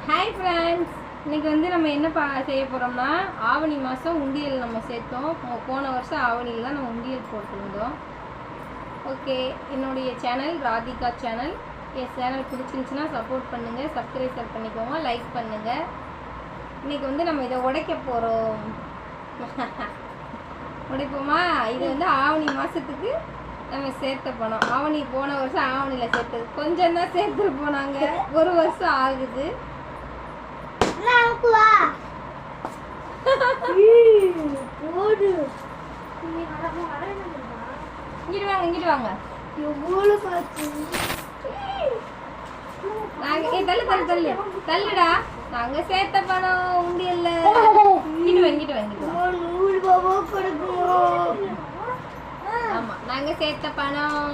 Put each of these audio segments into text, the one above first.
Hi friends, இன்னைக்கு வந்து நம்ம என்ன செய்ய போகிறோம்னா ஆவணி மாதம் உண்டியல் நம்ம சேர்த்தோம். போன வருஷம் ஆவணியில் தான் நம்ம உண்டியல் போட்டிருந்தோம். ஓகே, என்னுடைய சேனல் ராதிகா சேனல். என் சேனல் பிடிச்சிருந்துச்சுன்னா சப்போர்ட் பண்ணுங்கள், சப்ஸ்கிரைப் பண்ணிக்கோங்க, லைக் பண்ணுங்கள். இன்றைக்கி வந்து நம்ம இதை உடைக்க போகிறோம். உடைப்போமா? இது வந்து ஆவணி மாதத்துக்கு நம்ம சேர்த்த பணம். ஆவணி போன வருஷம் ஆவணியில் சேர்த்தது கொஞ்சம் தான் சேர்த்துட்டு போனாங்க. ஒரு வருஷம் ஆகுது. இங்கிட்டு வாங்க. தள்ளுடா, நாங்க சேர்த்த பணம் உண்டியல்ல. இங்கிட்டு ஆமா, நாங்க சேர்த்த பணம்.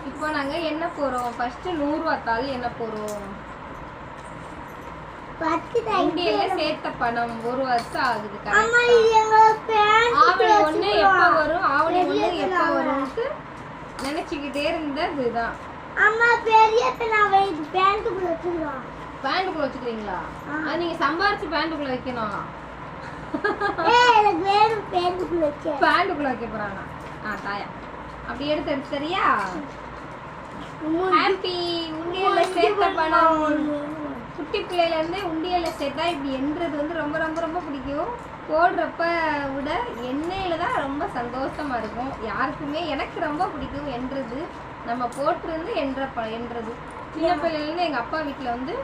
இப்போ நாங்க என்ன போறோம்? ஃபர்ஸ்ட் 100 ரூபா தாள் என்ன போறோம்? உண்டியல்ல சேர்த்த பணம் ஒரு வருஷம் ஆகுது. ஆவணி ஒண்ணு எப்ப வரும், ஆவணி ஒண்ணு எப்ப வரும்னு நினைச்சுக்கிட்டே இருந்ததுதான். பேண்ட்டுக்குள்ள வச்சுக்கிறீங்களா? அது நீங்க சம்பாரிச்சு பேண்ட்டுக்குள்ள வைக்கணும். பேண்ட்டுக்குள்ள வைக்க போறாங்க. தாயா அப்படி எடுத்து சரியா? ஹாப்பி. உண்டியல்ல சேர்த்த பணம். குட்டி பிள்ளையில இருந்து உண்டியல்ல சேர்த்தா இப்படி எண்றது வந்து ரொம்ப ரொம்ப ரொம்ப பிடிக்கும். போடுறப்ப விட எண்ணெயில தான் ரொம்ப சந்தோஷமா இருக்கும் யாருக்குமே. எனக்கு ரொம்ப பிடிக்கும் எண்றது. நம்ம போட்டிருந்து எண்றது. சின்ன பிள்ளையிலேருந்து எங்கள் அப்பா வீட்டில் வந்து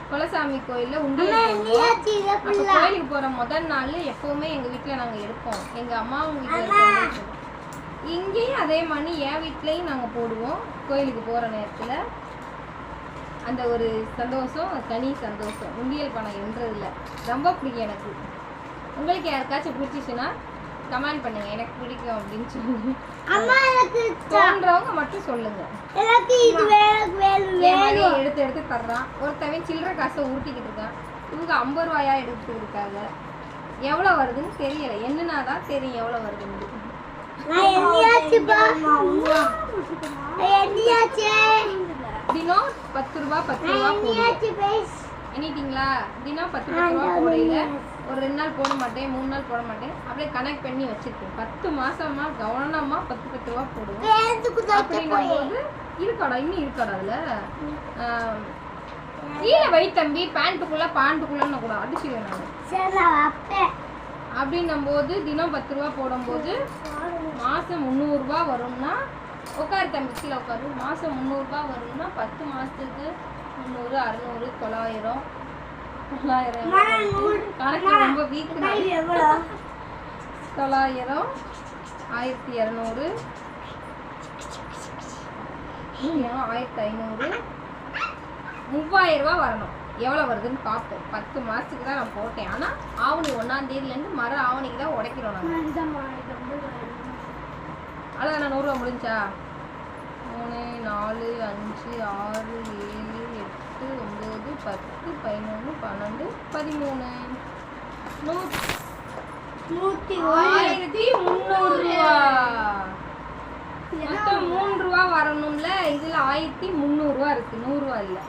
குலசாமி கோயிலில் உண்டியல் கோயிலுக்கு போகிற முதல் நாள் எப்போவுமே எங்கள் வீட்டில் நாங்கள் எடுப்போம். எங்கள் அம்மாவும் வீட்டில் இங்கேயும் அதே மாதிரி என் வீட்லேயும் நாங்கள் போடுவோம். கோயிலுக்கு போகிற நேரத்தில் அந்த ஒரு சந்தோஷம் தனி சந்தோஷம். உண்டியல் பணம் என்றதில்ல ரொம்ப பிடிக்கும் எனக்கு. உங்களுக்கு யாருக்காச்சும் பிடிச்சிச்சுன்னா கமெண்ட் பண்ணுங்க, எனக்கு பிடிக்கும் அப்படின்னு சொல்லி தோன்றவங்க மட்டும் சொல்லுங்க. எடுத்து எடுத்து தர்றான். ஒருத்தவன் சில்லறை காசை உருட்டிக்கிட்டு இருக்கான். இவங்க 50 ரூபாயா எடுத்துக்கிட்டு இருக்காங்க. எவ்வளோ வருதுன்னு தெரியல. என்னன்னாதான் தெரியும் எவ்வளோ வருதுன்னு. தினம் 10 ரூபா 10 ரூபா எண்ணிட்டீங்களா? தினம் 10 ரூபா போடையில ஒரு 2 நாள் போட மாட்டேன், 3 நாள் போட மாட்டேன். அப்படியே கனெக்ட் பண்ணி வச்சிருக்கேன். 10 மாசமா கவனமா 10 ரூபா போடுவோம். அப்படின்னும் போது இருக்காடா, இன்னும் இருக்காடா அதுல. கீழே வை தம்பி, பாண்டுக்குள்ளன்னு கூட அடிச்சுடுவேன் நான். அப்படின்னும் போது தினம் 10 ரூபா போடும்போது மாசம் 300 ரூபா வரும்னா, உட்காரு தம்பி கீழே உட்காரு. மாசம் 300 ரூபா வரும்னா 10 மாசத்துக்கு 300, 600, 900. கணக்கு ரொம்ப வீக். 900, 1200, 1500, 3000 ரூபா வரணும். எவ்வளோ வருதுன்னு பார்ப்போம். 10 மாதத்துக்கு தான் நான் போட்டேன். ஆனால் ஆவணி 1ஆம் தேதியிலேருந்து மர ஆவணிக்கு தான் உடைக்கிறோம் நாங்கள். அதான் நான் 100 ரூபா முடிஞ்சா 3, 4, 5, 6, 7, 8, 9, 10, 11, 12, 13, 1300 ரூபா. மொத்தம் 3 ரூபா வரணும்ல. இதுல 1300 ரூபா இருக்கு, 100 ரூபா இல்ல.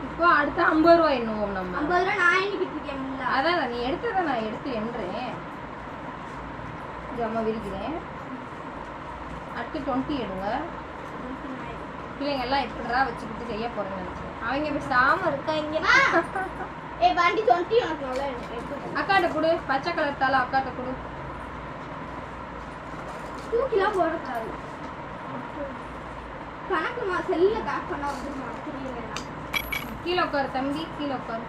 இப்போ அடுத்த 50 ரூபா எண்ணுவோம் நம்ம. 50 ரூபா நான் எண்ணிக்கிட்டு இருக்கேன். அதான் நீ எடுத்ததை நான் எடுத்து எண்றேன். அம்மா விரிக்கிறேன். அடுத்து 20 எடுங்க. பிள்ளைங்க எல்லாம் எப்படிடா வச்சுக்கிட்டு செய்ய போறேன்னு நினைச்சேன். அவங்க பேசாம இருக்காங்க. அக்காட்ட கொடு, பச்சை கலர் தாள அக்காட்ட கொடு. தூக்கிலாம் போடக்கூடாது. கணக்குமா செல்ல பேக் பண்ண வந்துருமா? கீழே உட்காரு தம்பி, கீழே உட்காரு.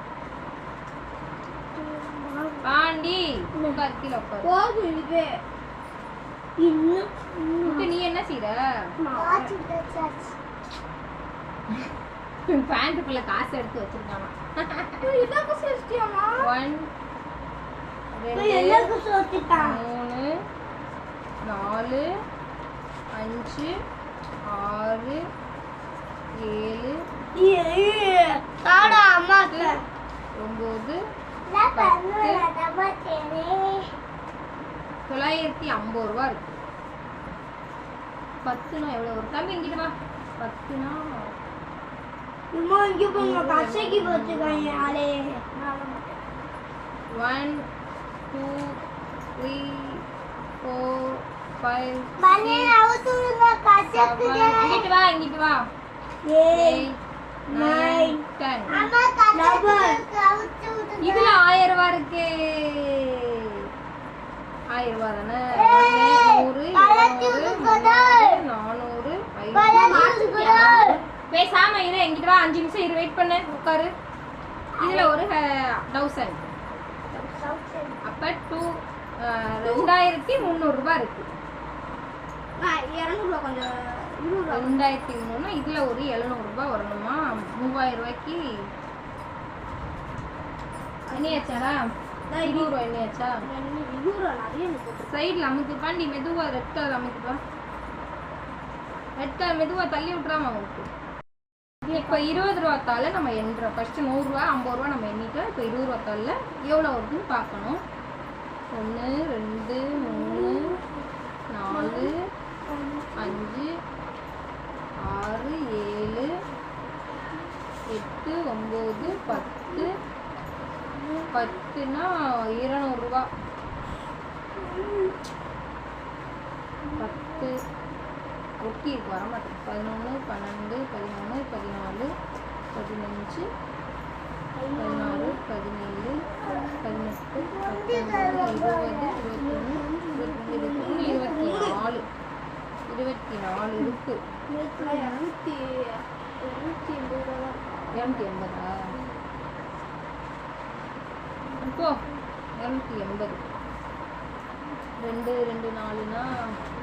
பாண்டி உட்காரு, கீழே உட்காரு. போதும் இது. நீ என்ன செய்ற? பேண்ட்டுக்குள்ள காசு எடுத்து வச்சிருக்காமா? 1, 2, 3, 4, 5, 6, 7, 9 950 ரூபா இருக்கு. 10னா எவ்வளோ வரும்? தம்பி இங்கிட்டு வா. 10னா இம்மா இங்க போங்க கசக்கி போச்சுக்காங்க ஆளே. 1 2 3 4 5 மண்ணே அவுத்துங்க கசக்குங்க. இங்கிட்டு வா இங்கிட்டு வா. 8 9 10. அம்மா கசக்குங்க அவுத்துங்க. இதுல 1000 ரூபா இருக்கு. 1000 ரூபா தானே? 100 200 400 500. பேசாம இரு, எங்கிட்ட வா. 5 நிமிஷம் இரு, வெயிட் பண்ணு, உட்காரு. இதுல ஒரு 1000. அப்ப 2300 ரூபாய் இருக்கு. 200 கொஞ்சம் 2300. இதுல ஒரு 700 ரூபாய் வரணுமா? 3000 ரூபாய்க்கு எண்ணியாச்சாடா? 20 ரூபாய் எண்ணியாச்சா? சைடுல அமுக்குப்பா. நீ மெதுவா ரெட் கலர் அமுக்குப்பா. ரெட் கலர் மெதுவா தள்ளி விட்டுறாம அமுக்கு. இப்போ 20 ரூபா தாள நம்ம எண்ணுறோம். ஃபர்ஸ்ட் 100 ரூபா 50 ரூபா நம்ம எண்ணிட்டோம். இப்போ 20 ரூபா தாளில் எவ்வளோ வருதுன்னு பார்க்கணும். 1 2 3 4 5 6 7 8 9 10. 10னா 200 ரூபா. 10 ஒட்டி இருக்கு, வரமாட்டேன். 11 12 13 14 15 16 17 18 19 20 24 இருக்கு. 280. இப்போ 280 2 2 4னா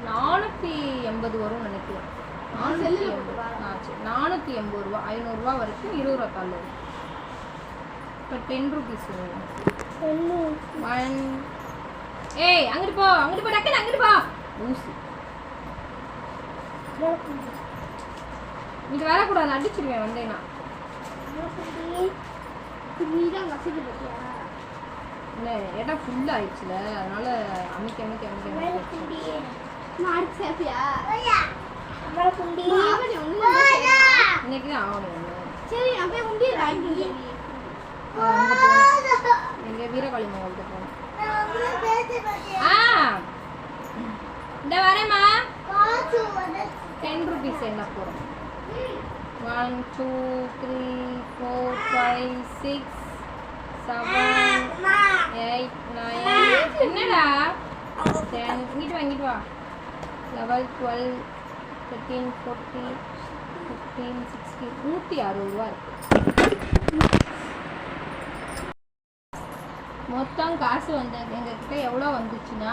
480 வரும்னு நினைக்கிறேன். 480 ரூபா. 500 ரூபா வரைக்கும் 20 ரூபா தாள் வரும். இப்போ 10 ருபீஸ். 1 ஏய் அங்கிட்டு போ டக்குன்னு அங்கிட்டு போ. ஊசி இங்க வரக்கூடாது, அடிச்சிருவேன் வந்தேன்னா. இல்லை இடம் ஃபுல் ஆயிடுச்சுல, அதனால அமைக்க இன்னைக்கு தான் ஆகணும். சரி அப்படியே உண்டி எங்க வீரகாளி மாவட்டத்துக்கு போகணும். இந்த வரேம்மா. 10 ருபீஸ் என்ன போகிறோம். 1 2 3 4 5 6 7 8 9. என்னடா 10. இங்கிட்டு வா. 11 12 13 14 15 16. 160 ரூபா இருக்கு. மொத்தம் காசு வந்து எங்ககிட்ட எவ்வளோ வந்துச்சுன்னா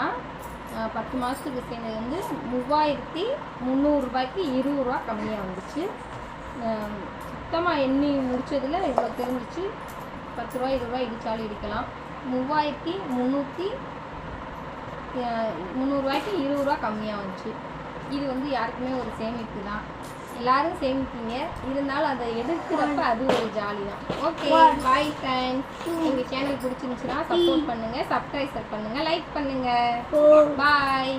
10 மாதத்துக்கு சேர்ந்தது வந்து 3300 ரூபாய்க்கு 20 ரூபா கம்மியாக வந்துச்சு. சுத்தமாக எண்ணி முடிச்சதில் இவ்வளோ தெரிஞ்சிச்சு. 10 ரூபா 20 ரூபா இடித்தாலும் இடிக்கலாம். 3300 ரூபாய்க்கு 20 ரூபா கம்மியாக வந்துச்சு. இது வந்து யாருக்குமே ஒரு சேமிப்பு தான். எல்லாரும் சேமிப்பீங்க, இருந்தாலும் அதை எடுக்கிறப்ப அது ஒரு ஜாலி தான். Okay bye friends. எங்கள் சேனல் பிடிச்சிருந்துச்சுன்னா சப்போர்ட் பண்ணுங்கள், சப்ஸ்கிரைப் பண்ணுங்கள், லைக் பண்ணுங்கள். பாய்.